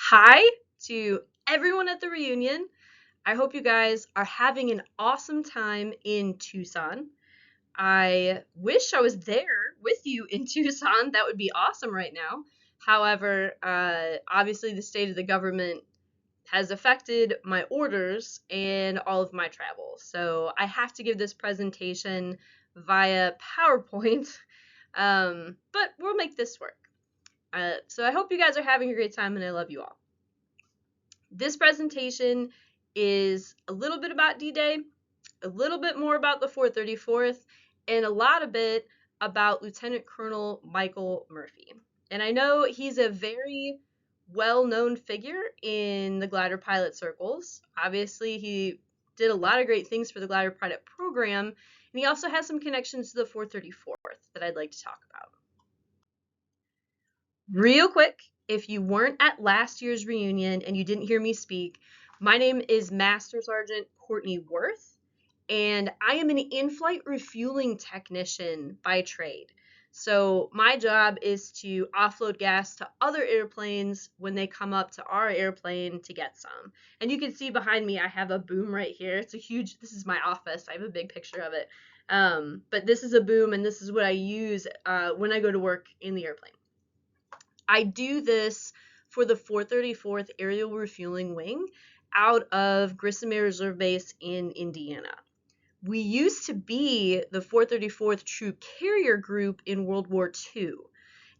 Hi to everyone at the reunion. I hope you guys are having an awesome time in Tucson. I wish I was there with you in Tucson. That would be awesome right now. However, obviously, the state of the government has affected my orders and all of my travel. So I have to give this presentation via PowerPoint, but we'll make this work. So I hope you guys are having a great time and I love you all. This presentation is a little bit about D-Day, a little bit more about the 434th, and a lot of bit about Lieutenant Colonel Michael Murphy. And I know he's a very well-known figure in the glider pilot circles. Obviously, he did a lot of great things for the glider pilot program, and he also has some connections to the 434th that I'd like to talk about. Real quick, if you weren't at last year's reunion and you didn't hear me speak, my name is Master Sergeant Courtney Werth, and I am an in-flight refueling technician by trade. So my job is to offload gas to other airplanes when they come up to our airplane to get some. And you can see behind me, I have a boom right here. It's a huge, this is my office. I have a big picture of it. But this is a boom, and this is what I use when I go to work in the airplane. I do this for the 434th Aerial Refueling Wing out of Grissom Air Reserve Base in Indiana. We used to be the 434th Troop Carrier Group in World War II.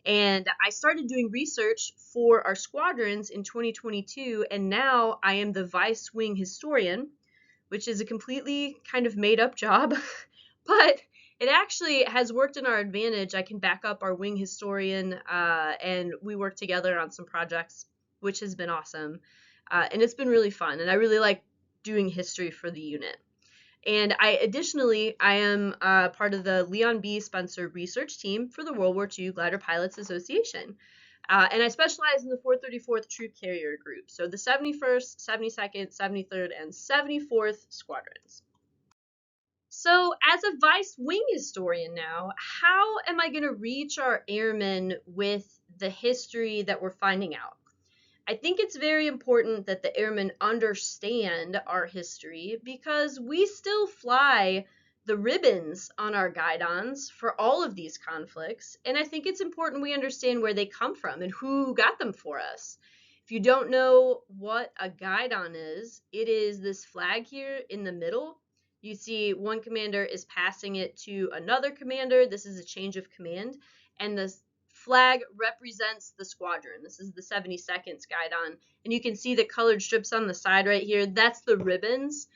And I started doing research for our squadrons in 2022, and now I am the Vice Wing Historian, which is a completely kind of made up job, but it actually has worked in our advantage. I can back up our wing historian, and we work together on some projects, which has been awesome. And it's been really fun, and I really like doing history for the unit. And additionally, I am part of the Leon B. Spencer research team for the World War II Glider Pilots Association. And I specialize in the 434th Troop Carrier Group, so the 71st, 72nd, 73rd, and 74th Squadrons. So as a vice wing historian now, how am I going to reach our airmen with the history that we're finding out? I think it's very important that the airmen understand our history because we still fly the ribbons on our guidons for all of these conflicts, and I think it's important we understand where they come from and who got them for us. If you don't know what a guidon is, it is this flag here in the middle. You see one commander is passing it to another commander. This is a change of command, and the flag represents the squadron. This is the 72nd guidon, and you can see the colored strips on the side right here. That's the ribbons.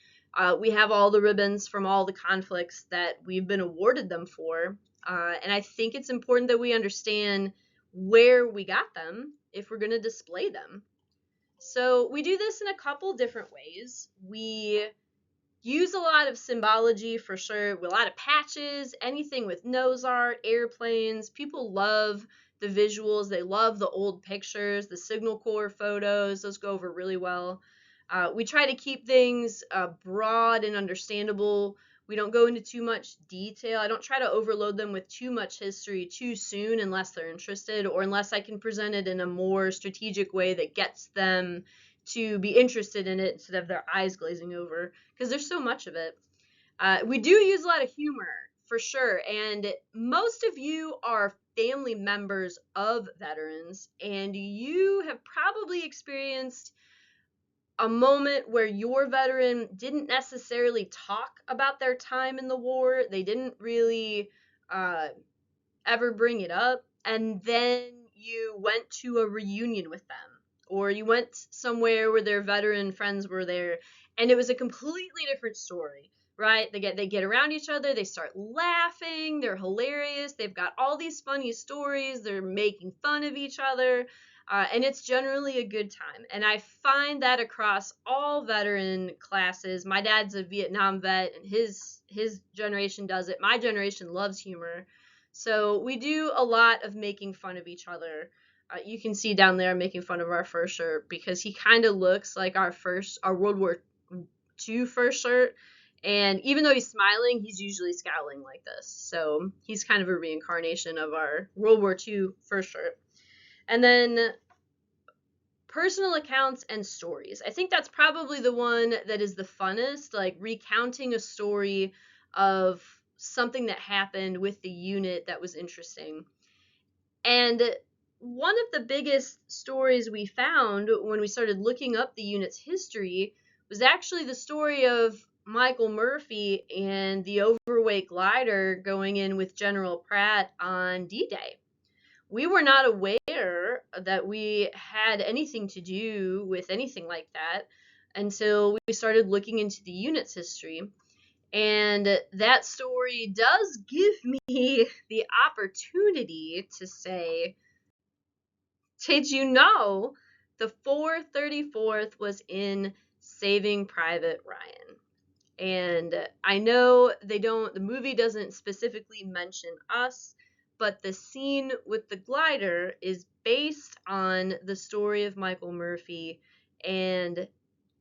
We have all the ribbons from all the conflicts that we've been awarded them for, and I think it's important that we understand where we got them if we're going to display them. So we do this in a couple different ways. We use a lot of symbology for sure, a lot of patches, anything with nose art, airplanes. People love the visuals. They love the old pictures, the Signal Corps photos. Those go over really well. We try to keep things broad and understandable. We don't go into too much detail. I don't try to overload them with too much history too soon unless they're interested or unless I can present it in a more strategic way that gets them to be interested in it instead of their eyes glazing over, because there's so much of it. We do use a lot of humor, for sure, and most of you are family members of veterans, and you have probably experienced a moment where your veteran didn't necessarily talk about their time in the war. They didn't really ever bring it up, and then you went to a reunion with them, or you went somewhere where their veteran friends were there, and it was a completely different story, right? They get around each other, they start laughing, they're hilarious, they've got all these funny stories, they're making fun of each other, and it's generally a good time. And I find that across all veteran classes. My dad's a Vietnam vet, and his generation does it. My generation loves humor. So we do a lot of making fun of each other. You can see down there making fun of our first shirt because he kind of looks like our World War II first shirt. And even though he's smiling, he's usually scowling like this. So he's kind of a reincarnation of our World War II first shirt. And then personal accounts and stories. I think that's probably the one that is the funnest, like recounting a story of something that happened with the unit that was interesting. And one of the biggest stories we found when we started looking up the unit's history was actually the story of Michael Murphy and the overweight glider going in with General Pratt on D-Day. We were not aware that we had anything to do with anything like that until we started looking into the unit's history. And that story does give me the opportunity to say, did you know the 434th was in Saving Private Ryan? And I know the movie doesn't specifically mention us, but the scene with the glider is based on the story of Michael Murphy and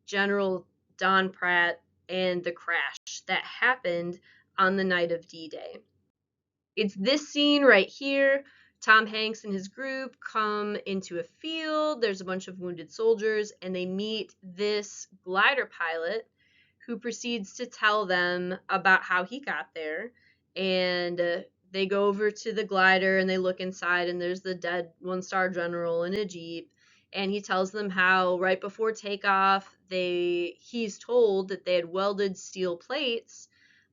General Don Pratt and the crash that happened on the night of D-Day. It's this scene right here. Tom Hanks and his group come into a field. There's a bunch of wounded soldiers, and they meet this glider pilot who proceeds to tell them about how he got there. And they go over to the glider and they look inside, and there's the dead one-star general in a Jeep. And he tells them how right before takeoff, he's told that they had welded steel plates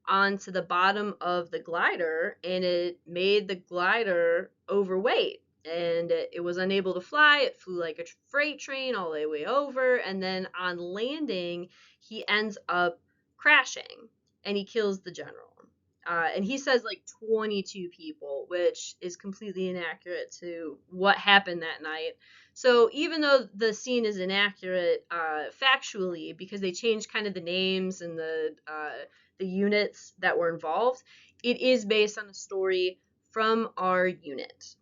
onto the bottom of the glider, and it made the glider overweight, and it was unable to fly. It flew like a freight train all the way over, and then on landing he ends up crashing and he kills the general. And he says like 22 people, which is completely inaccurate to what happened that night. So even though the scene is inaccurate factually, because they changed kind of the names and the units that were involved, it is based on a story from our unit.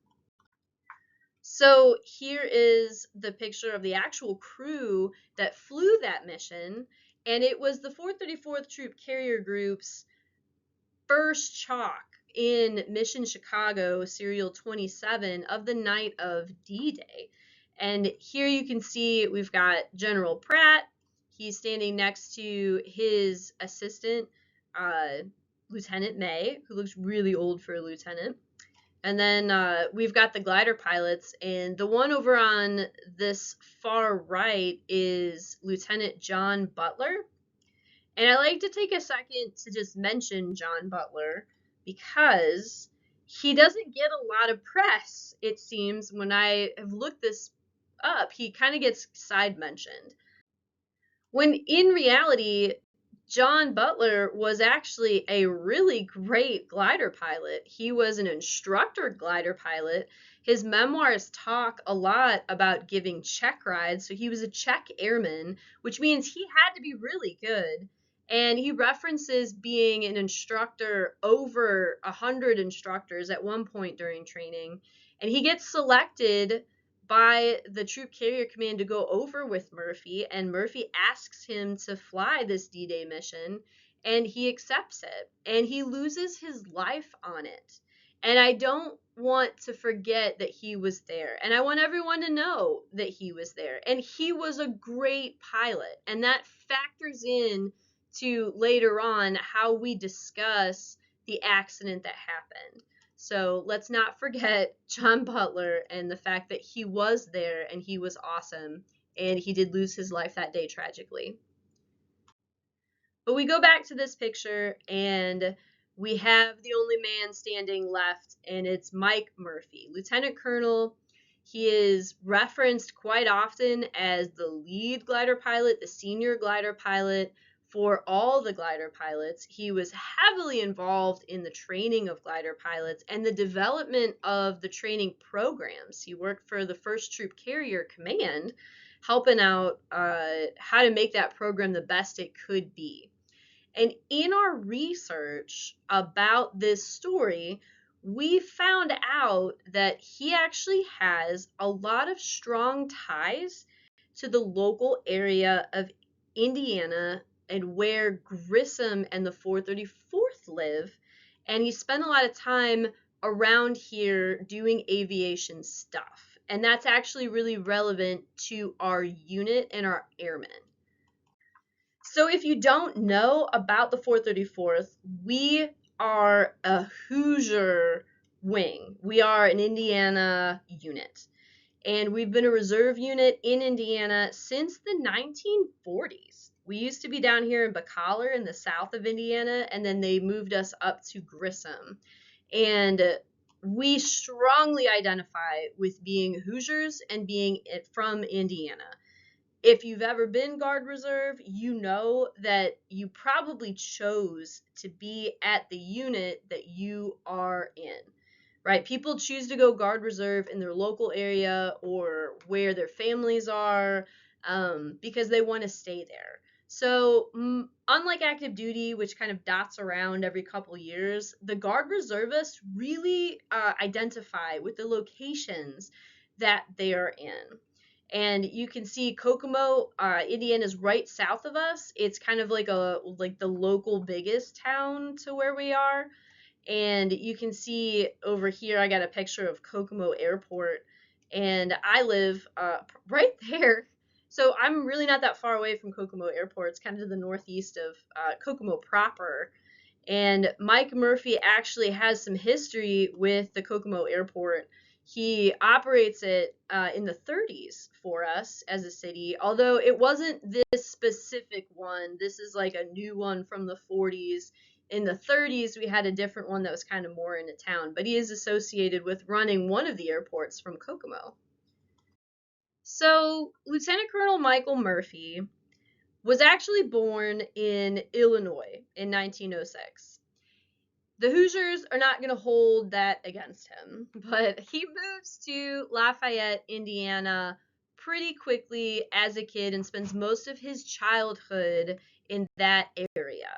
So here is the picture of the actual crew that flew that mission, and it was the 434th Troop Carrier Group's first chalk in Mission Chicago, Serial 27 of the night of D-Day. And here you can see we've got General Pratt. He's standing next to his assistant, Lieutenant May, who looks really old for a lieutenant. And then we've got the glider pilots, and the one over on this far right is Lieutenant John Butler. And I like to take a second to just mention John Butler because he doesn't get a lot of press, it seems. When I have looked this up, he kind of gets side mentioned. When in reality, John Butler was actually a really great glider pilot. He was an instructor glider pilot. His memoirs talk a lot about giving check rides. So he was a check airman, which means he had to be really good. And he references being an instructor over 100 instructors at one point during training. And he gets selected by the Troop Carrier Command to go over with Murphy, and Murphy asks him to fly this D-Day mission, and he accepts it, and he loses his life on it. And I don't want to forget that he was there, and I want everyone to know that he was there, and he was a great pilot, and that factors in to later on how we discuss the accident that happened. So let's not forget John Butler and the fact that he was there and he was awesome, and he did lose his life that day tragically. But we go back to this picture and we have the only man standing left, and it's Mike Murphy, Lieutenant Colonel. He is referenced quite often as the lead glider pilot, the senior glider pilot for all the glider pilots. He was heavily involved in the training of glider pilots and the development of the training programs. He worked for the 1st Troop Carrier Command, helping out how to make that program the best it could be. And in our research about this story, we found out that he actually has a lot of strong ties to the local area of Indiana and where Grissom and the 434th live. And he spent a lot of time around here doing aviation stuff. And that's actually really relevant to our unit and our airmen. So if you don't know about the 434th, we are a Hoosier wing. We are an Indiana unit. And we've been a reserve unit in Indiana since the 1940s. We used to be down here in Bacalar in the south of Indiana, and then they moved us up to Grissom. And we strongly identify with being Hoosiers and being from Indiana. If you've ever been Guard Reserve, you know that you probably chose to be at the unit that you are in, right? People choose to go Guard Reserve in their local area or where their families are, because they want to stay there. So, unlike active duty, which kind of dots around every couple years, the Guard Reservists really identify with the locations that they are in. And you can see Kokomo, Indiana is right south of us. It's kind of like the local biggest town to where we are. And you can see over here, I got a picture of Kokomo Airport, and I live right there. So I'm really not that far away from Kokomo Airport. It's kind of to the northeast of Kokomo proper. And Mike Murphy actually has some history with the Kokomo Airport. He operates it in the 30s for us as a city, although it wasn't this specific one. This is like a new one from the 40s. In the 30s, we had a different one that was kind of more into town, but he is associated with running one of the airports from Kokomo. So, Lieutenant Colonel Michael Murphy was actually born in Illinois in 1906. The Hoosiers are not going to hold that against him, but he moves to Lafayette, Indiana pretty quickly as a kid and spends most of his childhood in that area.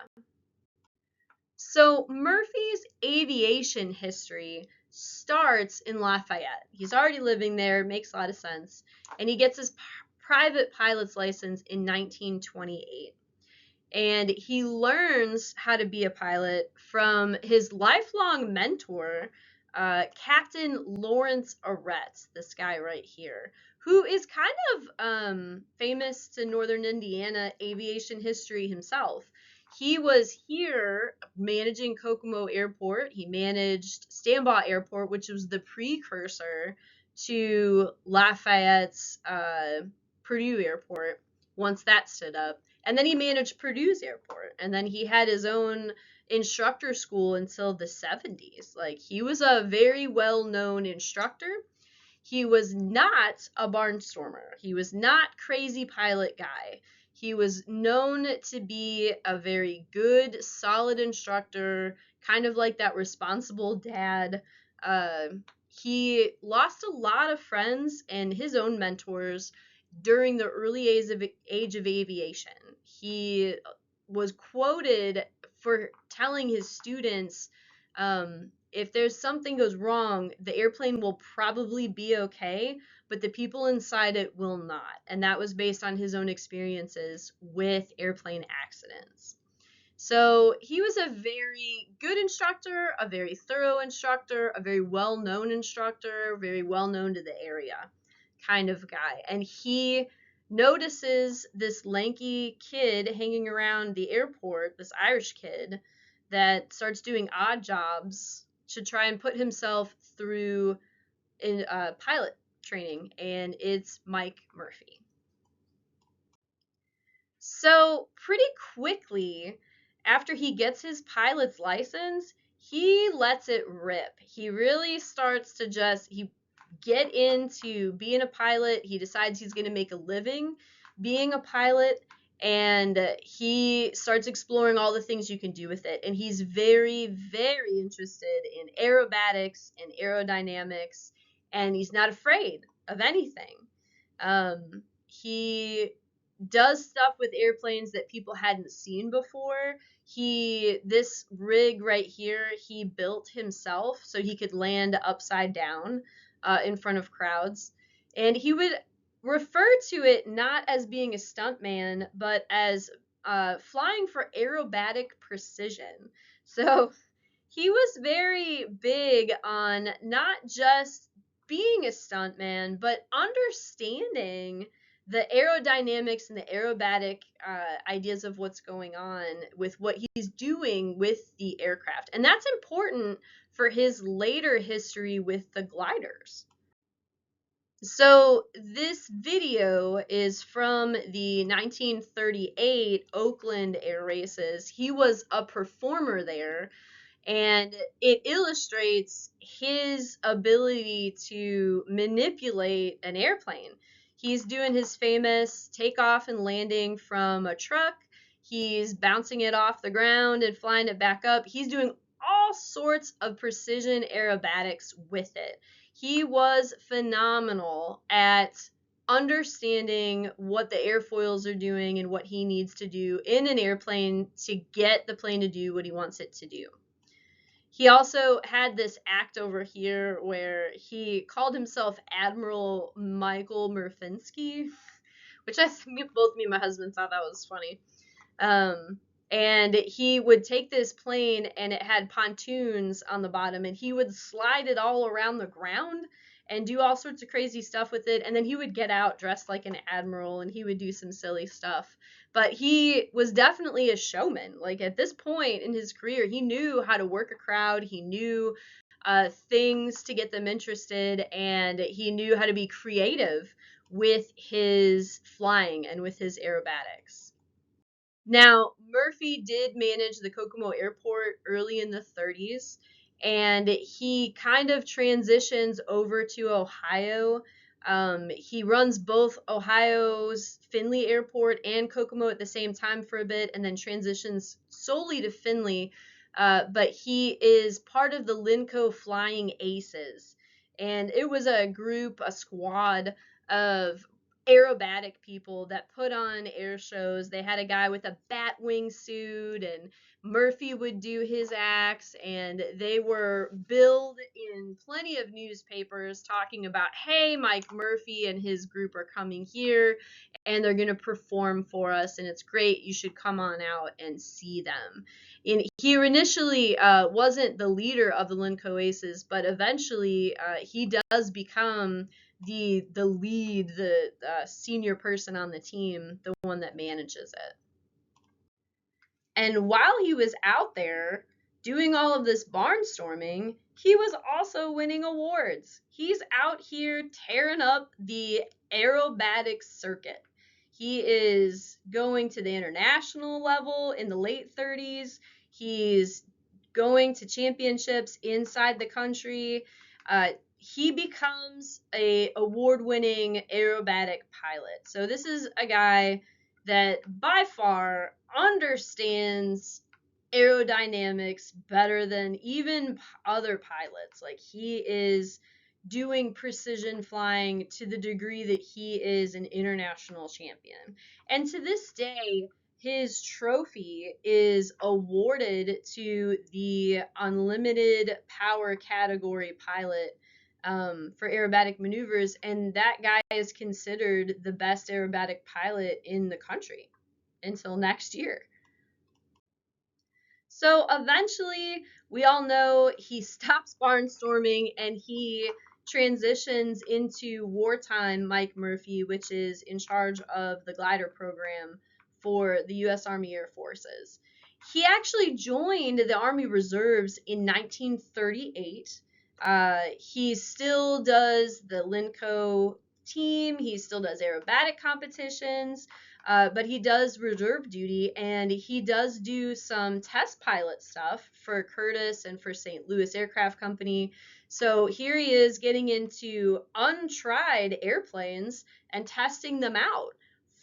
So Murphy's aviation history starts in Lafayette. He's already living there, makes a lot of sense, and he gets his private pilot's license in 1928. And he learns how to be a pilot from his lifelong mentor, Captain Lawrence Arrett, this guy right here, who is kind of famous to Northern Indiana aviation history himself. He was here managing Kokomo Airport. He managed Stambaugh Airport, which was the precursor to Lafayette's Purdue Airport once that stood up. And then he managed Purdue's airport. And then he had his own instructor school until the 70s. Like, he was a very well-known instructor. He was not a barnstormer. He was not crazy pilot guy. He was known to be a very good, solid instructor, kind of like that responsible dad. He lost a lot of friends and his own mentors during the early age of aviation. He was quoted for telling his students, if there's something goes wrong, the airplane will probably be okay, but the people inside it will not. And that was based on his own experiences with airplane accidents. So he was a very good instructor, a very thorough instructor, a very well-known instructor, very well-known to the area kind of guy. And he notices this lanky kid hanging around the airport, this Irish kid, that starts doing odd jobs to try and put himself through in pilot training, and it's Mike Murphy. So pretty quickly after he gets his pilot's license, he lets it rip. He really starts to he get into being a pilot. He decides he's going to make a living being a pilot, and he starts exploring all the things you can do with it. And he's very, very interested in aerobatics and aerodynamics, and he's not afraid of anything. He does stuff with airplanes that people hadn't seen before. This rig right here, he built himself so he could land upside down in front of crowds. And he would refer to it not as being a stuntman, but as flying for aerobatic precision. So he was very big on not just being a stuntman, but understanding the aerodynamics and the aerobatic ideas of what's going on with what he's doing with the aircraft. And that's important for his later history with the gliders. So this video is from the 1938 Oakland Air Races. He was a performer there, and it illustrates his ability to manipulate an airplane. He's doing his famous takeoff and landing from a truck. He's bouncing it off the ground and flying it back up. He's doing all sorts of precision aerobatics with it. He was phenomenal at understanding what the airfoils are doing and what he needs to do in an airplane to get the plane to do what he wants it to do. He also had this act over here where he called himself Admiral Michael Murfinski, which both me and my husband thought that was funny. And he would take this plane and it had pontoons on the bottom, and he would slide it all around the ground and do all sorts of crazy stuff with it. And then he would get out dressed like an admiral and he would do some silly stuff. But he was definitely a showman. Like at this point in his career, he knew how to work a crowd. He knew things to get them interested, and he knew how to be creative with his flying and with his aerobatics. Now, Murphy did manage the Kokomo Airport early in the 30s, and he kind of transitions over to Ohio. He runs both Ohio's Findlay Airport and Kokomo at the same time for a bit, and then transitions solely to Findlay. But he is part of the Linco Flying Aces, and it was a group, a squad of aerobatic people that put on air shows. They had a guy with a bat wing suit, and Murphy would do his acts, and they were billed in plenty of newspapers talking about, hey, Mike Murphy and his group are coming here and they're going to perform for us, and it's great. You should come on out and see them. And he initially wasn't the leader of the Linco Aces, but eventually he does become the lead, the senior person on the team, the one that manages it. And while he was out there doing all of this barnstorming, he was also winning awards. He's out here tearing up the aerobatics circuit. He is going to the international level in the late 30s. He's going to championships inside the country. He becomes a award-winning aerobatic pilot. So this is a guy that by far understands aerodynamics better than even other pilots. Like, he is doing precision flying to the degree that he is an international champion. And to this day, his trophy is awarded to the unlimited power category pilot for aerobatic maneuvers, and that guy is considered the best aerobatic pilot in the country until next year. So eventually, we all know he stops barnstorming and he transitions into wartime Mike Murphy, which is in charge of the glider program for the U.S. Army Air Forces. He actually joined the Army Reserves in 1938. He still does the Linco team. He still does aerobatic competitions. But he does reserve duty, and he does do some test pilot stuff for Curtiss and for St. Louis Aircraft Company. So here he is getting into untried airplanes and testing them out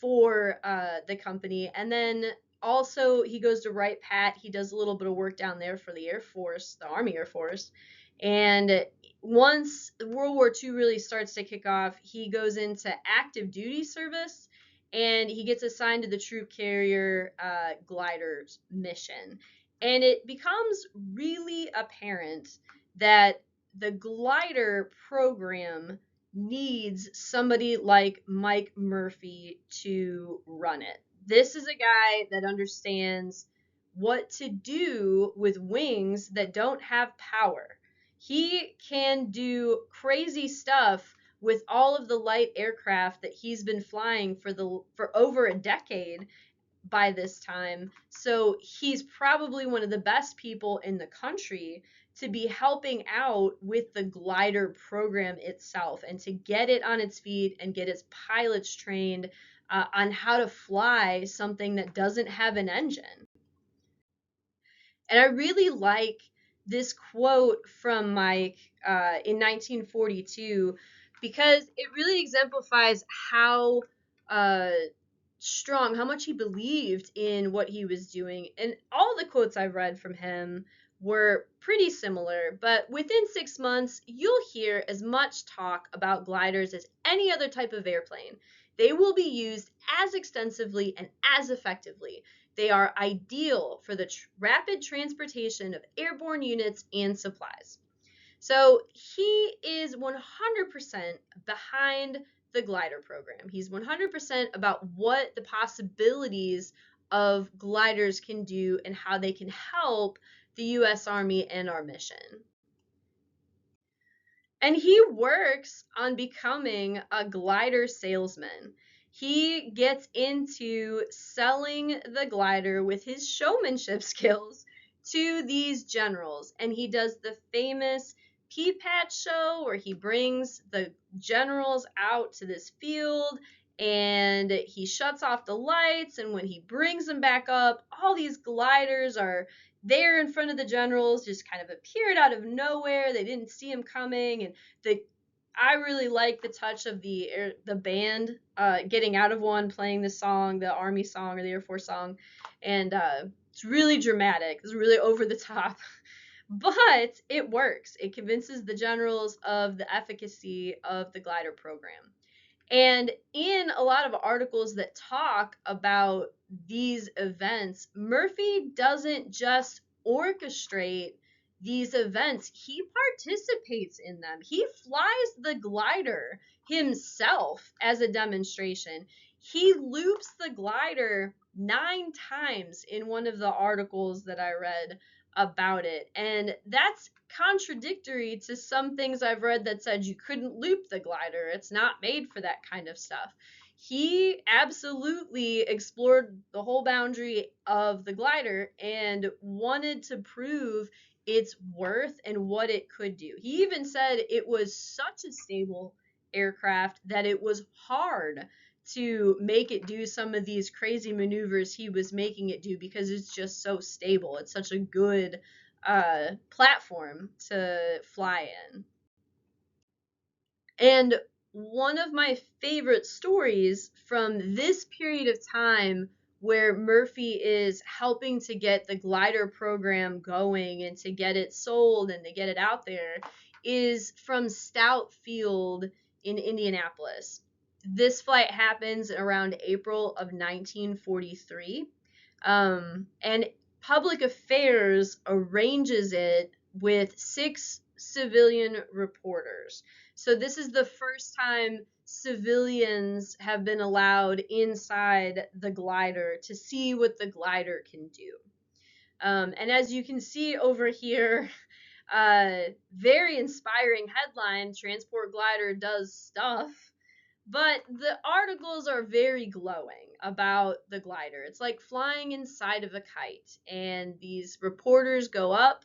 for the company. And then also he goes to Wright Pat. He does a little bit of work down there for the Air Force, the Army Air Force. And once World War II really starts to kick off, he goes into active duty service, and he gets assigned to the troop carrier gliders mission. And it becomes really apparent that the glider program needs somebody like Mike Murphy to run it. This is a guy that understands what to do with wings that don't have power. He can do crazy stuff with all of the light aircraft that he's been flying for over a decade by this time. So he's probably one of the best people in the country to be helping out with the glider program itself and to get it on its feet and get its pilots trained on how to fly something that doesn't have an engine. And I really like this quote from Mike in 1942 because it really exemplifies how uh, strong, how much he believed in what he was doing. And all the quotes I've read from him were pretty similar, but within 6 months, you'll hear as much talk about gliders as any other type of airplane. They will be used as extensively and as effectively. They are ideal for the rapid transportation of airborne units and supplies. So he is 100% behind the glider program. He's 100% about what the possibilities of gliders can do and how they can help the US Army and our mission. And he works on becoming a glider salesman. He gets into selling the glider with his showmanship skills to these generals. And he does the famous pea patch show where he brings the generals out to this field and he shuts off the lights. And when he brings them back up, all these gliders are there in front of the generals, just kind of appeared out of nowhere. They didn't see him coming. And I really like the touch of the band getting out of one, playing the song, the Army song or the Air Force song, and it's really dramatic. It's really over the top, but it works. It convinces the generals of the efficacy of the glider program. And in a lot of articles that talk about these events, Murphy doesn't just orchestrate these events, he participates in them. He flies the glider himself as a demonstration. He loops the glider 9 times in one of the articles that I read about it. And that's contradictory to some things I've read that said you couldn't loop the glider. It's not made for that kind of stuff. He absolutely explored the whole boundary of the glider and wanted to prove its worth and what it could do. He even said it was such a stable aircraft that it was hard to make it do some of these crazy maneuvers he was making it do because it's just so stable. It's such a good platform to fly in. And one of my favorite stories from this period of time where Murphy is helping to get the glider program going and to get it sold and to get it out there is from Stout Field in Indianapolis. This flight happens around April of 1943. And Public Affairs arranges it with 6 civilian reporters. So this is the first time civilians have been allowed inside the glider to see what the glider can do. And as you can see over here, very inspiring headline, Transport Glider Does Stuff. But the articles are very glowing about the glider. It's like flying inside of a kite. And these reporters go up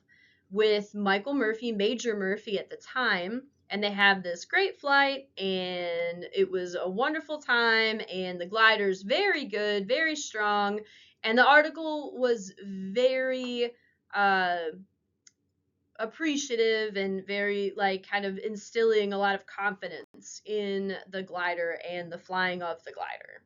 with Michael Murphy, Major Murphy at the time, and they have this great flight, and it was a wonderful time, and the glider's very good, very strong. And the article was very appreciative and very like kind of instilling a lot of confidence in the glider and the flying of the glider.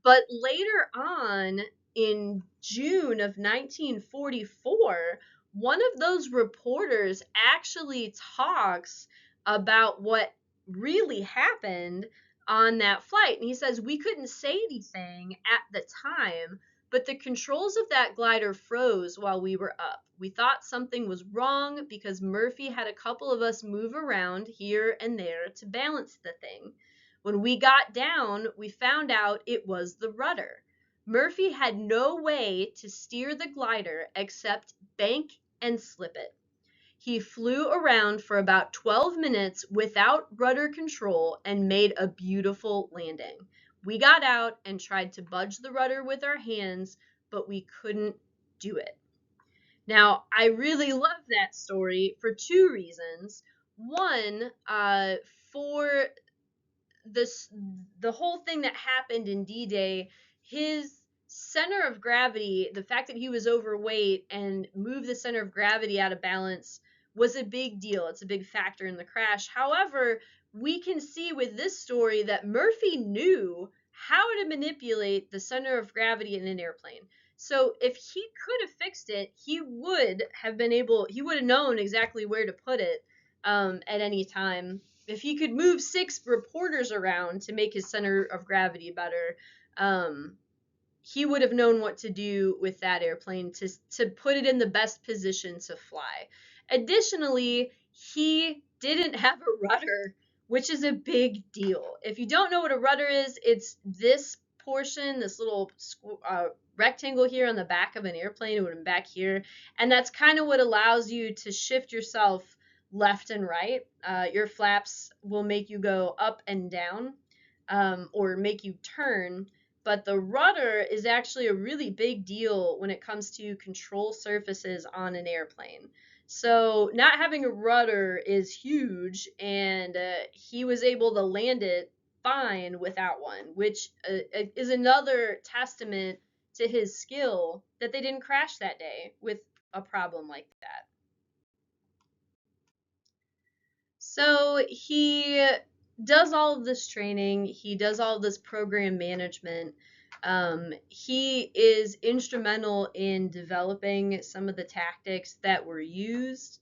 But later on in June of 1944, one of those reporters actually talks about what really happened on that flight. And he says, we couldn't say anything at the time, but the controls of that glider froze while we were up. We thought something was wrong because Murphy had a couple of us move around here and there to balance the thing. When we got down, we found out it was the rudder. Murphy had no way to steer the glider except bank and slip it. He flew around for about 12 minutes without rudder control and made a beautiful landing. We got out and tried to budge the rudder with our hands, but we couldn't do it. Now, I really love that story for two reasons. One, for the whole thing that happened in D-Day, his center of gravity, the fact that he was overweight and moved the center of gravity out of balance was a big deal. It's a big factor in the crash. However, we can see with this story that Murphy knew how to manipulate the center of gravity in an airplane. So if he could have fixed it, he would have known exactly where to put it at any time. If he could move 6 reporters around to make his center of gravity better, he would have known what to do with that airplane to put it in the best position to fly. Additionally, he didn't have a rudder, which is a big deal. If you don't know what a rudder is, it's this portion, this little rectangle here on the back of an airplane. It would have been back here, and that's kind of what allows you to shift yourself left and right. Your flaps will make you go up and down, or make you turn, but the rudder is actually a really big deal when it comes to control surfaces on an airplane. So not having a rudder is huge, and he was able to land it fine without one, which is another testament to his skill that they didn't crash that day with a problem like that. So he does all of this training, he does all of this program management. He is instrumental in developing some of the tactics that were used.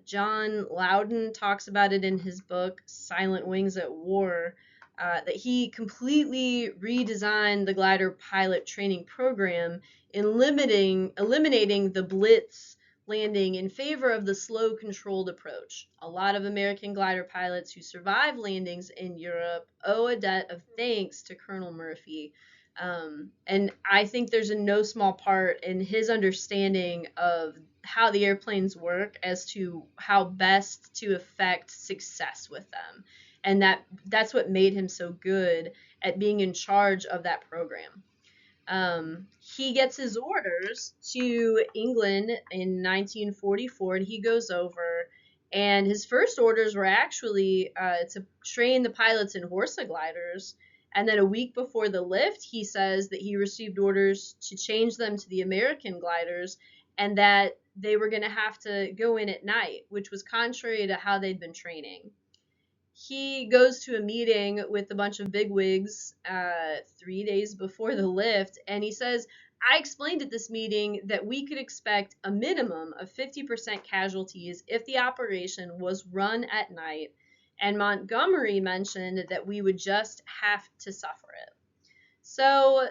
John Loudon talks about it in his book, Silent Wings at War, that he completely redesigned the glider pilot training program, eliminating the blitz landing in favor of the slow, controlled approach. A lot of American glider pilots who survive landings in Europe owe a debt of thanks to Colonel Murphy. And I think there's a no small part in his understanding of how the airplanes work as to how best to affect success with them. And that's what made him so good at being in charge of that program. He gets his orders to England in 1944, and he goes over, and his first orders were actually to train the pilots in Horsa gliders. And then a week before the lift, he says that he received orders to change them to the American gliders, and that they were going to have to go in at night, which was contrary to how they'd been training. He goes to a meeting with a bunch of bigwigs 3 days before the lift, and he says, I explained at this meeting that we could expect a minimum of 50% casualties if the operation was run at night, and Montgomery mentioned that we would just have to suffer it. So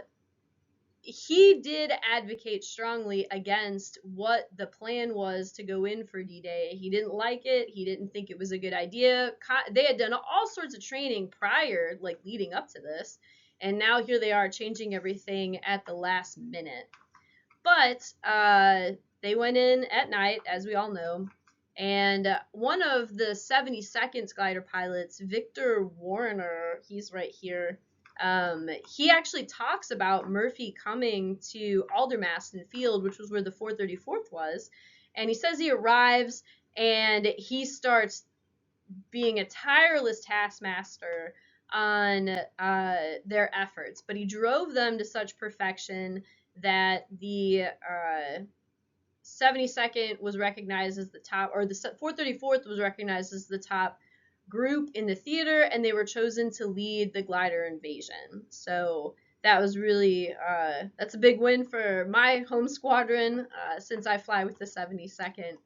he did advocate strongly against what the plan was to go in for D-Day. He didn't like it. He didn't think it was a good idea. They had done all sorts of training prior, like leading up to this, and now here they are changing everything at the last minute. But they went in at night, as we all know, and one of the 72nd glider pilots, Victor Warner, he's right here, he actually talks about Murphy coming to Aldermaston Field, which was where the 434th was, and he says he arrives and he starts being a tireless taskmaster on their efforts, but he drove them to such perfection that the 72nd was recognized as the top, or the 434th was recognized as the top group in the theater, and they were chosen to lead the glider invasion. So that was really, that's a big win for my home squadron, since I fly with the 72nd.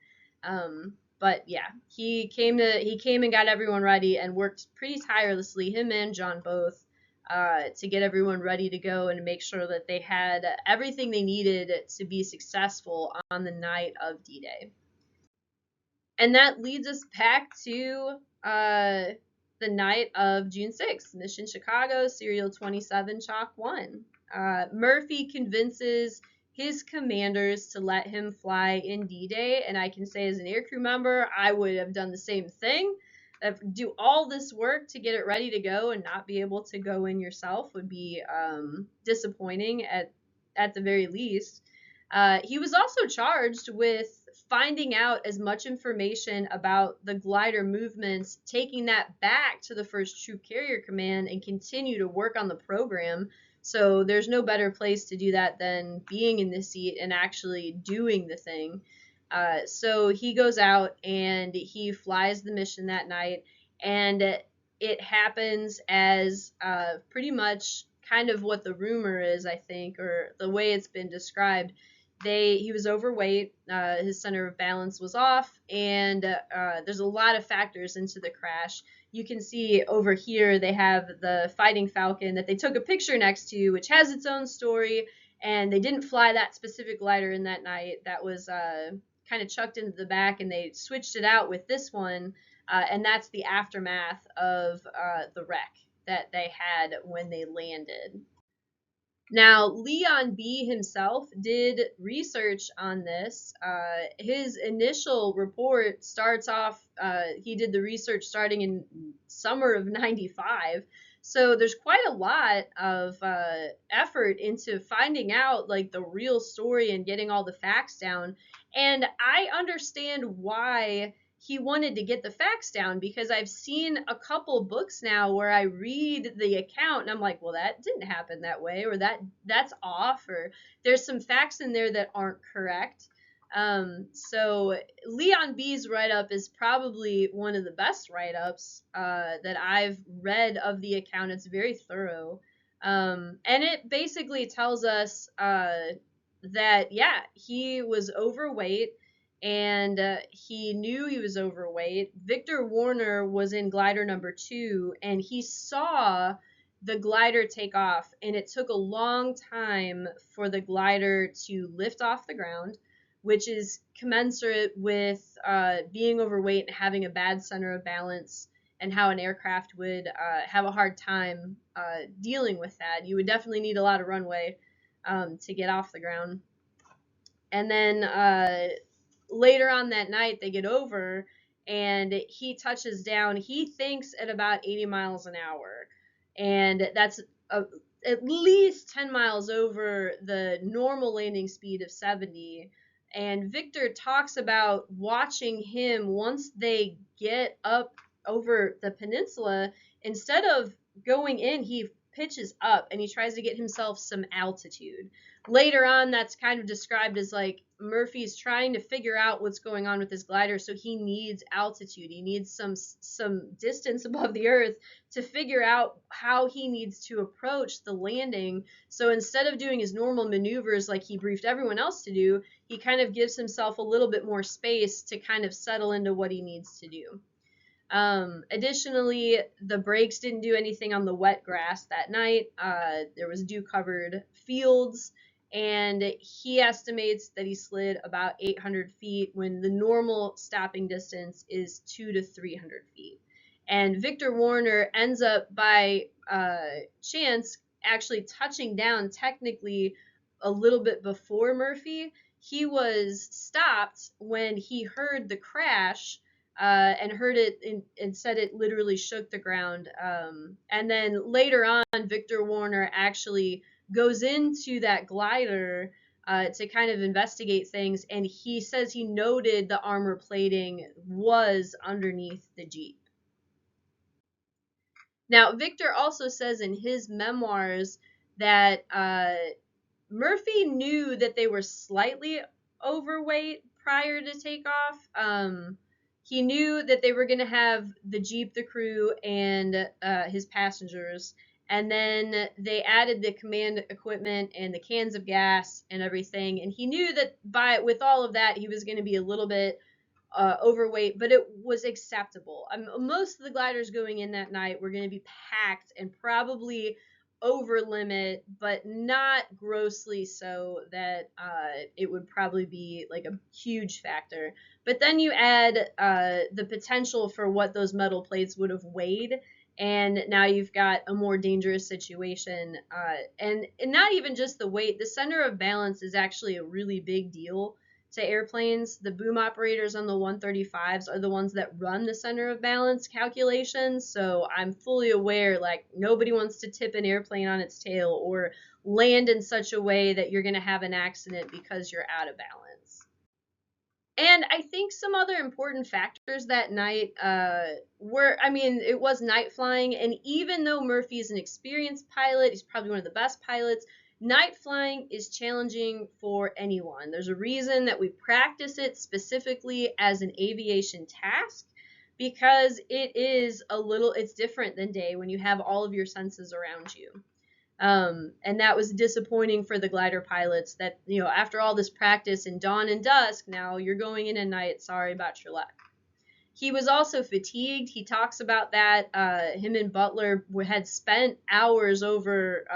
But yeah, he came and got everyone ready and worked pretty tirelessly, him and John both, to get everyone ready to go and make sure that they had everything they needed to be successful on the night of D-Day. And that leads us back to the night of June 6th, Mission Chicago, Serial 27, Chalk 1. Murphy convinces his commanders to let him fly in D-Day, and I can say as an aircrew member, I would have done the same thing. Do all this work to get it ready to go and not be able to go in yourself would be disappointing at the very least. He was also charged with finding out as much information about the glider movements, taking that back to the 1st Troop Carrier Command, and continue to work on the program. So there's no better place to do that than being in the seat and actually doing the thing. So he goes out and he flies the mission that night, and it happens as pretty much kind of what the rumor is, I think, or the way it's been described. He was overweight, his center of balance was off, and there's a lot of factors into the crash. You can see over here they have the Fighting Falcon that they took a picture next to, which has its own story, and they didn't fly that specific glider in that night. That was kind of chucked into the back, and they switched it out with this one, and that's the aftermath of the wreck that they had when they landed. Now, Leon B. himself did research on this. His initial report starts off, he did the research starting in summer of '95. So there's quite a lot of effort into finding out like the real story and getting all the facts down. And I understand why he wanted to get the facts down, because I've seen a couple books now where I read the account and I'm like, well, that didn't happen that way, or that's off, or there's some facts in there that aren't correct. So Leon B's write-up is probably one of the best write-ups that I've read of the account. It's very thorough. And it basically tells us that, yeah, he was overweight, and he knew he was overweight. Victor Warner was in glider number 2, and he saw the glider take off, and it took a long time for the glider to lift off the ground, which is commensurate with being overweight and having a bad center of balance, and how an aircraft would have a hard time dealing with that. You would definitely need a lot of runway to get off the ground. And then later on that night, they get over, and he touches down. He thinks at about 80 miles an hour, and that's at least 10 miles over the normal landing speed of 70. And Victor talks about watching him once they get up over the peninsula. Instead of going in, he pitches up and he tries to get himself some altitude. Later on, that's kind of described as like Murphy's trying to figure out what's going on with his glider, so he needs altitude. He needs some distance above the earth to figure out how he needs to approach the landing. So instead of doing his normal maneuvers like he briefed everyone else to do, he kind of gives himself a little bit more space to kind of settle into what he needs to do. Additionally, the brakes didn't do anything on the wet grass that night. There was dew-covered fields, and he estimates that he slid about 800 feet when the normal stopping distance is 200 to 300 feet. And Victor Warner ends up, by chance, actually touching down technically a little bit before Murphy. He was stopped when he heard the crash, and heard it and said it literally shook the ground. And then later on, Victor Warner actually goes into that glider to kind of investigate things, and he says he noted the armor plating was underneath the Jeep. Now, Victor also says in his memoirs that Murphy knew that they were slightly overweight prior to takeoff. He knew that they were going to have the Jeep, the crew, and his passengers. And then they added the command equipment and the cans of gas and everything. And he knew that with all of that, he was going to be a little bit overweight, but it was acceptable. Most of the gliders going in that night were going to be packed and probably over limit, but not grossly so that it would probably be like a huge factor. But then you add the potential for what those metal plates would have weighed, and now you've got a more dangerous situation. And not even just the weight, the center of balance is actually a really big deal to airplanes. The boom operators on the 135s are the ones that run the center of balance calculations. So I'm fully aware, like, nobody wants to tip an airplane on its tail or land in such a way that you're going to have an accident because you're out of balance. And I think some other important factors that night were, I mean, it was night flying. And even though Murphy's an experienced pilot, he's probably one of the best pilots, night flying is challenging for anyone. There's a reason that we practice it specifically as an aviation task, because it is it's different than day when you have all of your senses around you. And that was disappointing for the glider pilots that, after all this practice in dawn and dusk, now you're going in at night. Sorry about your luck. He was also fatigued. He talks about that. Him and Butler had spent hours over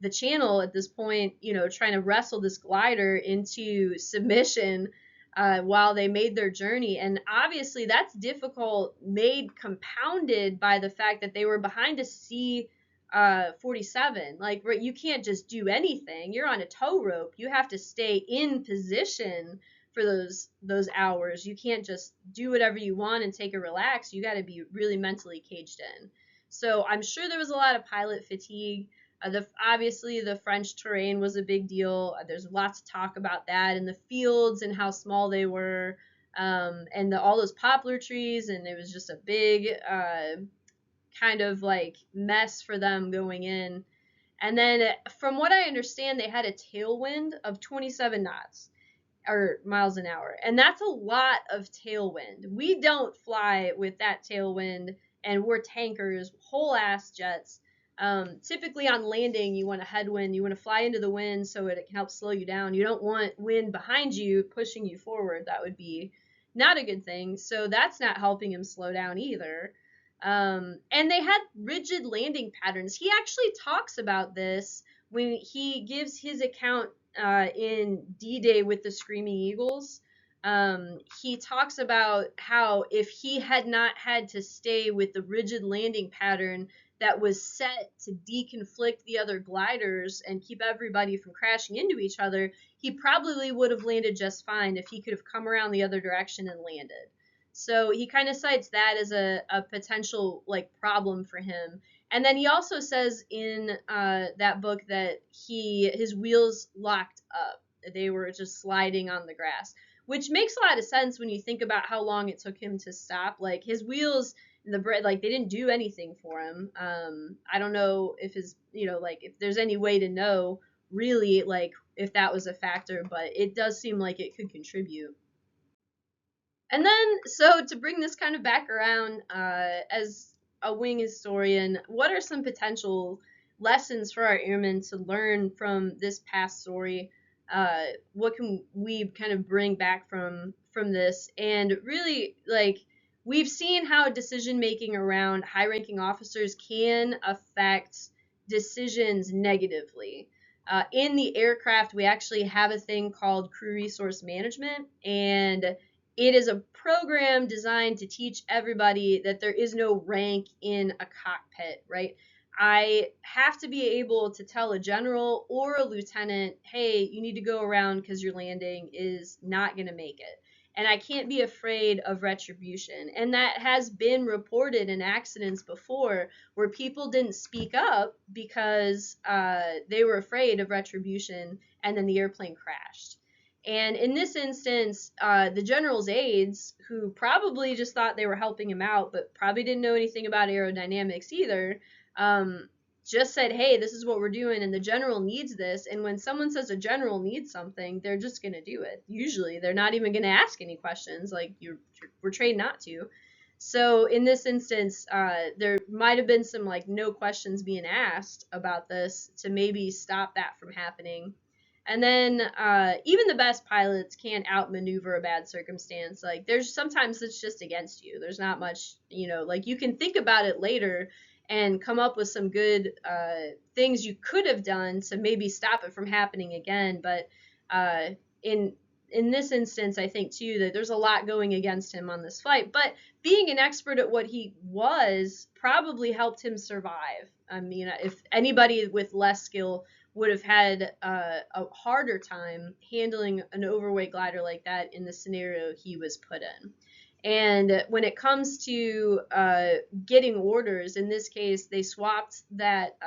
the channel at this point, trying to wrestle this glider into submission while they made their journey. And obviously that's difficult, made compounded by the fact that they were behind a C-47. Like, you can't just do anything. You're on a tow rope. You have to stay in position for those hours. You can't just do whatever you want and take a relax. You got to be really mentally caged in. So I'm sure there was a lot of pilot fatigue. Obviously the French terrain was a big deal. There's lots of talk about that, and the fields and how small they were, and all those poplar trees, and it was just a big kind of like mess for them going in. And then from what I understand, they had a tailwind of 27 knots or miles an hour, and that's a lot of tailwind. We don't fly with that tailwind, and we're tankers, whole ass jets. Typically on landing, you want a headwind. You want to fly into the wind so it can help slow you down. You don't want wind behind you pushing you forward. That would be not a good thing. So that's not helping him slow down either. And they had rigid landing patterns. He actually talks about this when he gives his account in D-Day with the Screaming Eagles. He talks about how if he had not had to stay with the rigid landing pattern that was set to deconflict the other gliders and keep everybody from crashing into each other, he probably would have landed just fine if he could have come around the other direction and landed. So he kind of cites that as a potential problem for him. And then he also says in that book that his wheels locked up. They were just sliding on the grass, which makes a lot of sense when you think about how long it took him to stop. Like, his wheels in the bread, they didn't do anything for him. I don't know if if there's any way to know really if that was a factor, but it does seem like it could contribute. And then, so to bring this kind of back around, as a wing historian, what are some potential lessons for our airmen to learn from this past story? What can we kind of bring back from this? And really, we've seen how decision making around high-ranking officers can affect decisions negatively. In the aircraft, we actually have a thing called crew resource management, and it is a program designed to teach everybody that there is no rank in a cockpit, right? I have to be able to tell a general or a lieutenant, hey, you need to go around because your landing is not going to make it. And I can't be afraid of retribution. And that has been reported in accidents before where people didn't speak up because they were afraid of retribution, and then the airplane crashed. And in this instance, the general's aides, who probably just thought they were helping him out, but probably didn't know anything about aerodynamics either, just said, hey, this is what we're doing, and the general needs this. And when someone says a general needs something, they're just going to do it. Usually, they're not even going to ask any questions. We're trained not to. So in this instance, there might have been some no questions being asked about this to maybe stop that from happening. And then even the best pilots can't outmaneuver a bad circumstance. There's sometimes it's just against you. There's not much, you can think about it later and come up with some good things you could have done to maybe stop it from happening again. But in in this instance, I think too that there's a lot going against him on this flight, but being an expert at what he was probably helped him survive. I mean, if anybody with less skill would have had a harder time handling an overweight glider like that in the scenario he was put in. And when it comes to getting orders, in this case, they swapped that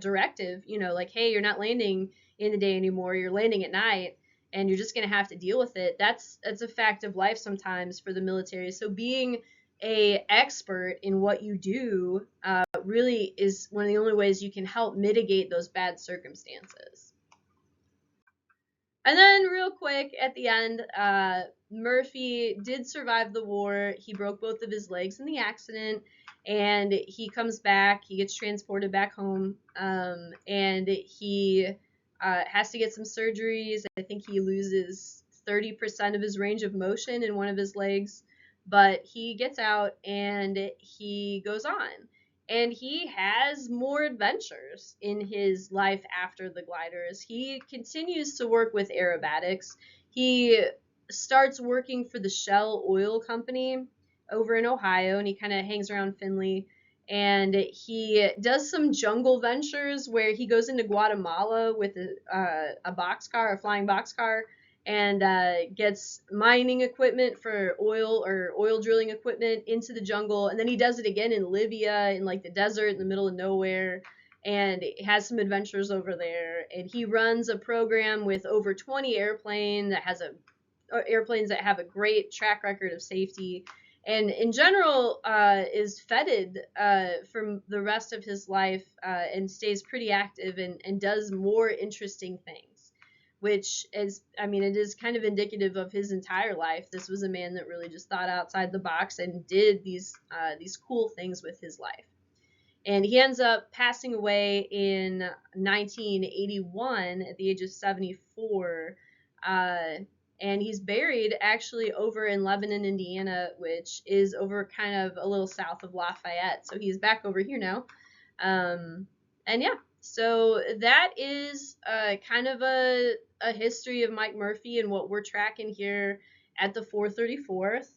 directive. You know, like, hey, you're not landing in the day anymore. You're landing at night, and you're just going to have to deal with it. That's a fact of life sometimes for the military. So being a expert in what you do really is one of the only ways you can help mitigate those bad circumstances. And then, real quick, at the end, Murphy did survive the war. He broke both of his legs in the accident, and he comes back. He gets transported back home, and he has to get some surgeries. I think he loses 30% of his range of motion in one of his legs, but he gets out and he goes on. And he has more adventures in his life after the gliders. He continues to work with aerobatics. He starts working for the Shell Oil Company over in Ohio, and he kind of hangs around Findlay. And he does some jungle ventures where he goes into Guatemala with a boxcar, a flying boxcar, and gets mining equipment for oil or oil drilling equipment into the jungle. And then he does it again in Libya, in like the desert in the middle of nowhere, and has some adventures over there. And he runs a program with over 20 airplanes that have a great track record of safety, and in general is feted from the rest of his life, and stays pretty active and does more interesting things, which is, I mean, it is kind of indicative of his entire life. This was a man that really just thought outside the box and did these cool things with his life. And he ends up passing away in 1981 at the age of 74. And he's buried actually over in Lebanon, Indiana, which is over kind of a little south of Lafayette. So he's back over here now. And yeah, so that is kind of a history of Mike Murphy and what we're tracking here at the 434th,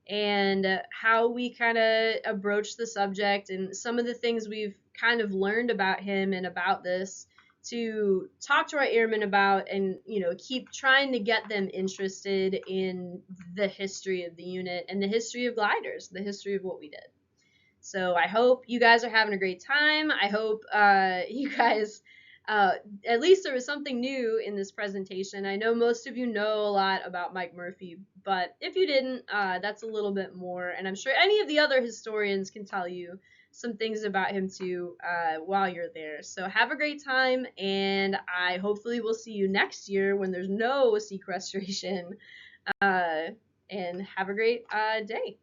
and how we kind of broach the subject and some of the things we've kind of learned about him and about this to talk to our airmen about, and keep trying to get them interested in the history of the unit and the history of gliders, the history of what we did. So I hope you guys are having a great time. I hope you guys, at least there was something new in this presentation. I know most of you know a lot about Mike Murphy, but if you didn't, that's a little bit more. And I'm sure any of the other historians can tell you some things about him too while you're there. So have a great time, and I hopefully will see you next year when there's no sequestration. And have a great day.